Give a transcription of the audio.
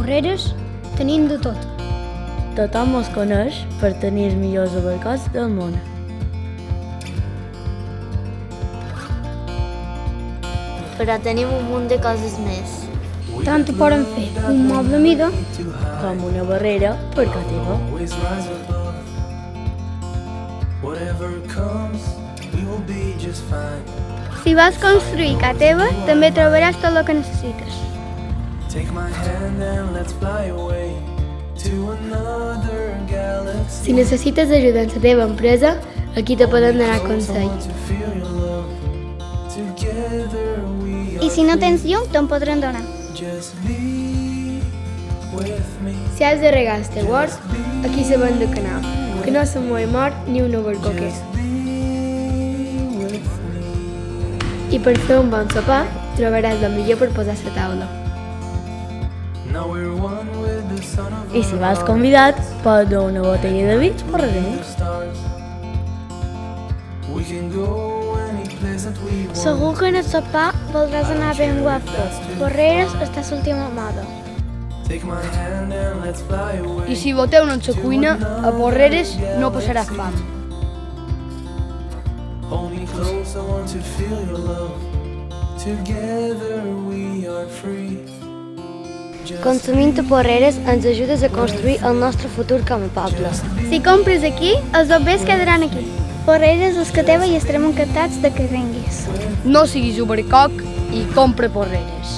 Porreres tenim de tot. Tothom es coneix per tenir els millors albercots del món. Però tenim un munt de coses més. Tant ho poden fer un moble mida Com una barrera per casa teva. Si vols construir casa teva, també trobaràs tot el que necessites. Si necessites ajuda en la teva empresa, aquí te poden donar consell. I si no tens llum, te'n podran donar. Si has de regar el teu hort, aquí se ven de canal, que no se moe mort ni un overcoquer. I per fer un bon sopar, trobaràs el millor per posar a la taula. I si vas convidat, pots dur una botella de vi porrerencs. Segur que en el sopar voldràs anar ben guapo. Porreres està a l'última moda. I si voteu en la cuina, a Porreres no passarà fam. Consumint a Porreres ens ajudes a construir el nostre futur com a poble. Si compres aquí, els dobbers quedaran aquí. Porreres és que teva i estarem encantats de que venguis. No siguis obercoc i compra Porreres.